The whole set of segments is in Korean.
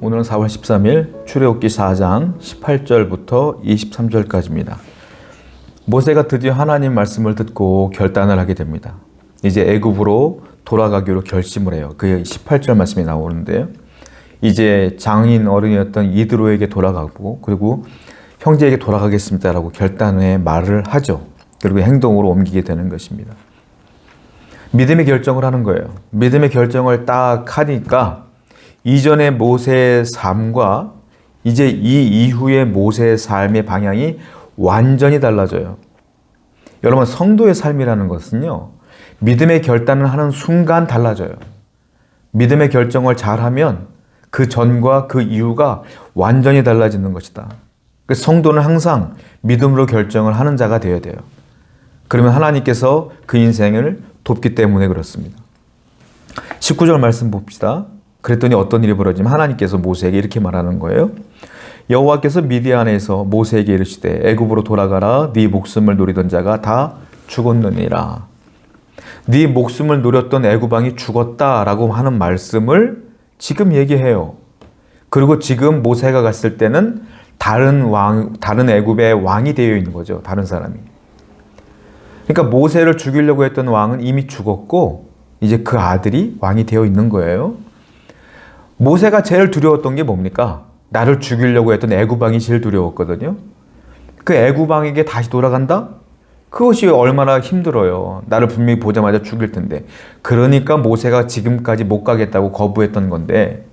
오늘은 4월 13일 출애굽기 4장 18절부터 23절까지입니다. 모세가 드디어 하나님 말씀을 듣고 결단을 하게 됩니다. 이제 애굽으로 돌아가기로 결심을 해요. 그 18절 말씀이 나오는데요. 이제 장인 어른이었던 이드로에게 돌아가고 그리고 형제에게 돌아가겠습니다라고 결단의 말을 하죠. 그리고 행동으로 옮기게 되는 것입니다. 믿음의 결정을 하는 거예요. 믿음의 결정을 딱 하니까 이전의 모세의 삶과 이제 이 이후의 모세의 삶의 방향이 완전히 달라져요. 여러분, 성도의 삶이라는 것은요, 믿음의 결단을 하는 순간 달라져요. 믿음의 결정을 잘하면 그 전과 그 이후가 완전히 달라지는 것이다. 그래서 성도는 항상 믿음으로 결정을 하는 자가 되어야 돼요. 그러면 하나님께서 그 인생을 돕기 때문에 그렇습니다. 19절 말씀 봅시다. 그랬더니 어떤 일이 벌어지면 하나님께서 모세에게 이렇게 말하는 거예요. 여호와께서 미디안에서 모세에게 이르시되 애굽으로 돌아가라. 네 목숨을 노리던 자가 다 죽었느니라. 네 목숨을 노렸던 애굽 왕이 죽었다라고 하는 말씀을 지금 얘기해요. 그리고 지금 모세가 갔을 때는 다른 애굽의 왕이 되어 있는 거죠. 다른 사람이. 그러니까 모세를 죽이려고 했던 왕은 이미 죽었고 이제 그 아들이 왕이 되어 있는 거예요. 모세가 제일 두려웠던 게 뭡니까? 나를 죽이려고 했던 애굽 왕이 제일 두려웠거든요. 그 애굽 왕에게 다시 돌아간다? 그것이 얼마나 힘들어요. 나를 분명히 보자마자 죽일 텐데. 그러니까 모세가 지금까지 못 가겠다고 거부했던 건데,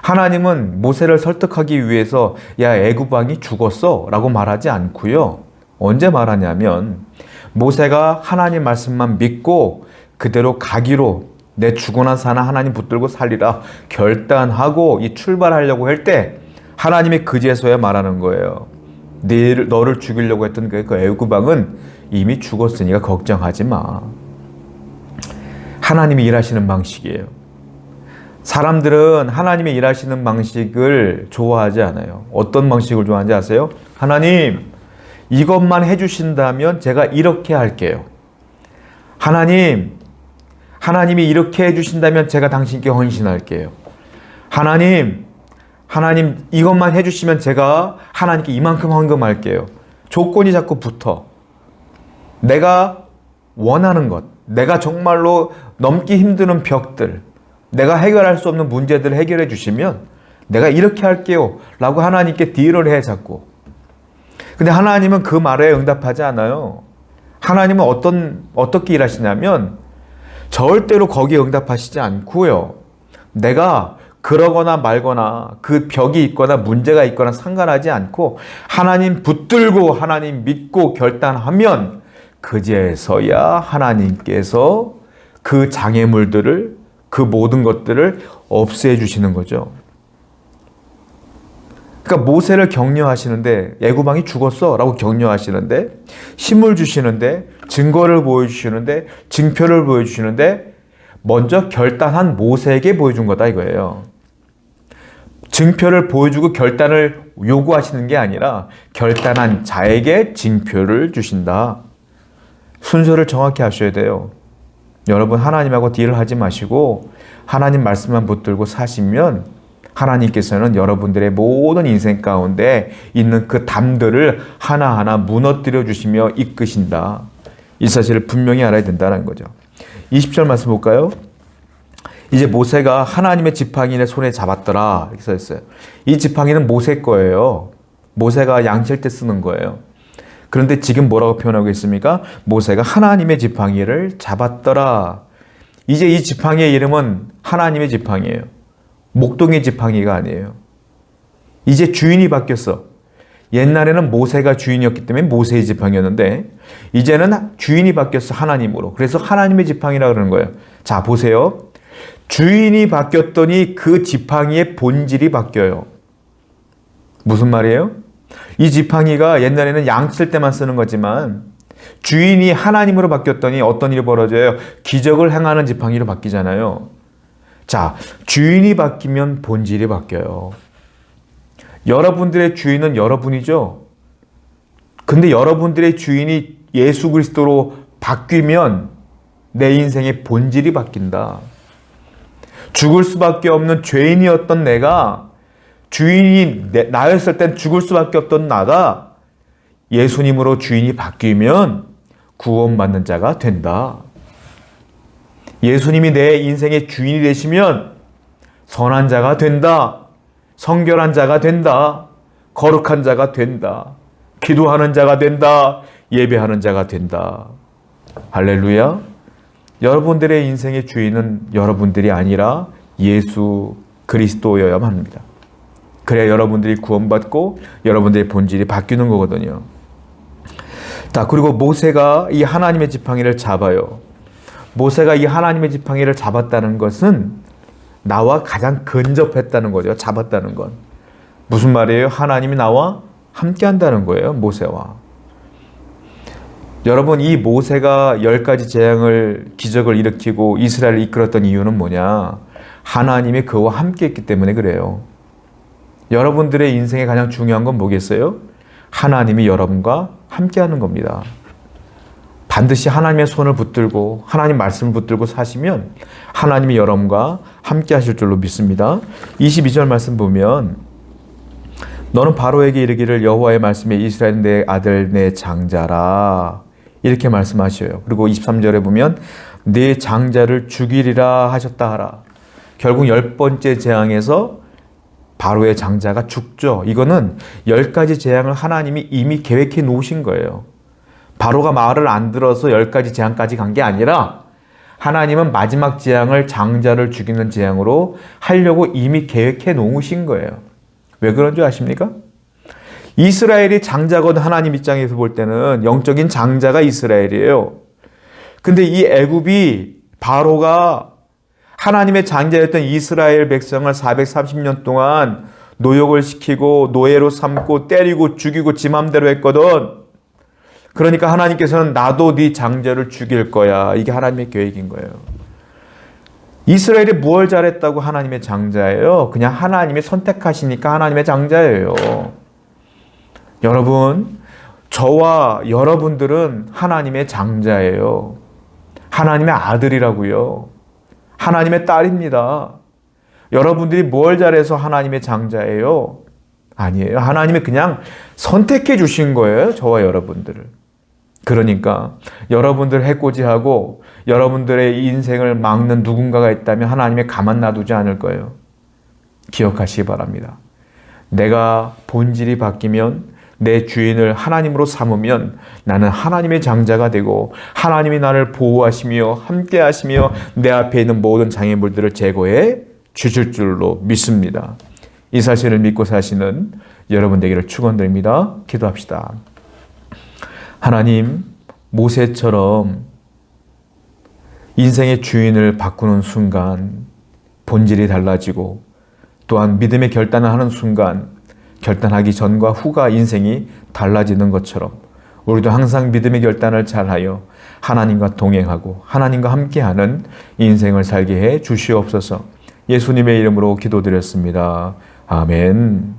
하나님은 모세를 설득하기 위해서 야, 애굽 왕이 죽었어 라고 말하지 않고요. 언제 말하냐면 모세가 하나님 말씀만 믿고 그대로 가기로, 내 죽어나 사나 하나님 붙들고 살리라 결단하고 이 출발하려고 할 때 하나님이 그제서야 말하는 거예요. 너를 죽이려고 했던 그 애굽 왕은 이미 죽었으니까 걱정하지 마. 하나님이 일하시는 방식이에요. 사람들은 하나님이 일하시는 방식을 좋아하지 않아요. 어떤 방식을 좋아하는지 아세요? 하나님, 이것만 해주신다면 제가 이렇게 할게요. 하나님이 이렇게 해주신다면 제가 당신께 헌신할게요. 하나님, 이것만 해주시면 제가 하나님께 이만큼 헌금할게요. 조건이 자꾸 붙어. 내가 원하는 것, 내가 정말로 넘기 힘드는 벽들, 내가 해결할 수 없는 문제들을 해결해 주시면 내가 이렇게 할게요 라고 하나님께 딜을 해 자꾸. 근데 하나님은 그 말에 응답하지 않아요. 하나님은 어떻게 일하시냐면 절대로 거기에 응답하시지 않고요. 내가 그러거나 말거나 그 벽이 있거나 문제가 있거나 상관하지 않고 하나님 붙들고 하나님 믿고 결단하면 그제서야 하나님께서 그 장애물들을, 그 모든 것들을 없애 주시는 거죠. 그러니까 모세를 격려하시는데, 애굽 왕이 죽었어 라고 격려하시는데, 힘을 주시는데, 증거를 보여주시는데, 증표를 보여주시는데, 먼저 결단한 모세에게 보여준 거다 이거예요. 증표를 보여주고 결단을 요구하시는 게 아니라 결단한 자에게 증표를 주신다. 순서를 정확히 하셔야 돼요. 여러분, 하나님하고 딜을 하지 마시고 하나님 말씀만 붙들고 사시면 하나님께서는 여러분들의 모든 인생 가운데 있는 그 담들을 하나하나 무너뜨려 주시며 이끄신다. 이 사실을 분명히 알아야 된다는 거죠. 20절 말씀 볼까요? 이제 모세가 하나님의 지팡이를 손에 잡았더라 이렇게 써 있어요. 이 지팡이는 모세 거예요. 모세가 양칠 때 쓰는 거예요. 그런데 지금 뭐라고 표현하고 있습니까? 모세가 하나님의 지팡이를 잡았더라. 이제 이 지팡이의 이름은 하나님의 지팡이에요. 목동의 지팡이가 아니에요. 이제 주인이 바뀌었어. 옛날에는 모세가 주인이었기 때문에 모세의 지팡이였는데 이제는 주인이 바뀌었어, 하나님으로. 그래서 하나님의 지팡이라고 그러는 거예요. 자, 보세요. 주인이 바뀌었더니 그 지팡이의 본질이 바뀌어요. 무슨 말이에요? 이 지팡이가 옛날에는 양칠 때만 쓰는 거지만 주인이 하나님으로 바뀌었더니 어떤 일이 벌어져요? 기적을 행하는 지팡이로 바뀌잖아요. 자, 주인이 바뀌면 본질이 바뀌어요. 여러분들의 주인은 여러분이죠. 근데 여러분들의 주인이 예수 그리스도로 바뀌면 내 인생의 본질이 바뀐다. 죽을 수밖에 없는 죄인이었던 내가 주인이 나였을 땐 죽을 수밖에 없던 나가 예수님으로 주인이 바뀌면 구원받는 자가 된다. 예수님이 내 인생의 주인이 되시면 선한 자가 된다. 성결한 자가 된다. 거룩한 자가 된다. 기도하는 자가 된다. 예배하는 자가 된다. 할렐루야. 여러분들의 인생의 주인은 여러분들이 아니라 예수 그리스도여야만 합니다. 그래야 여러분들이 구원받고 여러분들의 본질이 바뀌는 거거든요. 자, 그리고 모세가 이 하나님의 지팡이를 잡아요. 모세가 이 하나님의 지팡이를 잡았다는 것은 나와 가장 근접했다는 거죠. 잡았다는 건. 무슨 말이에요? 하나님이 나와 함께 한다는 거예요. 모세와. 여러분, 이 모세가 10가지 재앙을, 기적을 일으키고 이스라엘을 이끌었던 이유는 뭐냐? 하나님이 그와 함께 했기 때문에 그래요. 여러분들의 인생에 가장 중요한 건 뭐겠어요? 하나님이 여러분과 함께 하는 겁니다. 반드시 하나님의 손을 붙들고 하나님 말씀을 붙들고 사시면 하나님이 여러분과 함께 하실 줄로 믿습니다. 22절 말씀 보면 너는 바로에게 이르기를 여호와의 말씀에 이스라엘은 내 아들 내 장자라 이렇게 말씀하셔요. 그리고 23절에 보면 내 장자를 죽이리라 하셨다 하라. 결국 10번째 재앙에서 바로의 장자가 죽죠. 이거는 10가지 재앙을 하나님이 이미 계획해 놓으신 거예요. 바로가 말을 안 들어서 10가지 재앙까지 간 게 아니라 하나님은 마지막 재앙을 장자를 죽이는 재앙으로 하려고 이미 계획해 놓으신 거예요. 왜 그런 줄 아십니까? 이스라엘이 장자거든. 하나님 입장에서 볼 때는 영적인 장자가 이스라엘이에요. 근데 이 애굽이 바로가 하나님의 장자였던 이스라엘 백성을 430년 동안 노역을 시키고 노예로 삼고 때리고 죽이고 지 맘대로 했거든. 그러니까 하나님께서는 나도 네 장자를 죽일 거야. 이게 하나님의 계획인 거예요. 이스라엘이 뭘 잘했다고 하나님의 장자예요? 그냥 하나님이 선택하시니까 하나님의 장자예요. 여러분, 저와 여러분들은 하나님의 장자예요. 하나님의 아들이라고요. 하나님의 딸입니다. 여러분들이 뭘 잘해서 하나님의 장자예요? 아니에요. 하나님이 그냥 선택해 주신 거예요. 저와 여러분들을. 그러니까 여러분들 해코지하고 여러분들의 인생을 막는 누군가가 있다면 하나님이 가만 놔두지 않을 거예요. 기억하시기 바랍니다. 내가 본질이 바뀌면 내 주인을 하나님으로 삼으면 나는 하나님의 장자가 되고 하나님이 나를 보호하시며 함께 하시며 내 앞에 있는 모든 장애물들을 제거해 주실 줄로 믿습니다. 이 사실을 믿고 사시는 여러분 되기를 축원드립니다. 기도합시다. 하나님, 모세처럼 인생의 주인을 바꾸는 순간 본질이 달라지고 또한 믿음의 결단을 하는 순간 결단하기 전과 후가 인생이 달라지는 것처럼 우리도 항상 믿음의 결단을 잘하여 하나님과 동행하고 하나님과 함께하는 인생을 살게 해 주시옵소서. 예수님의 이름으로 기도드렸습니다. 아멘.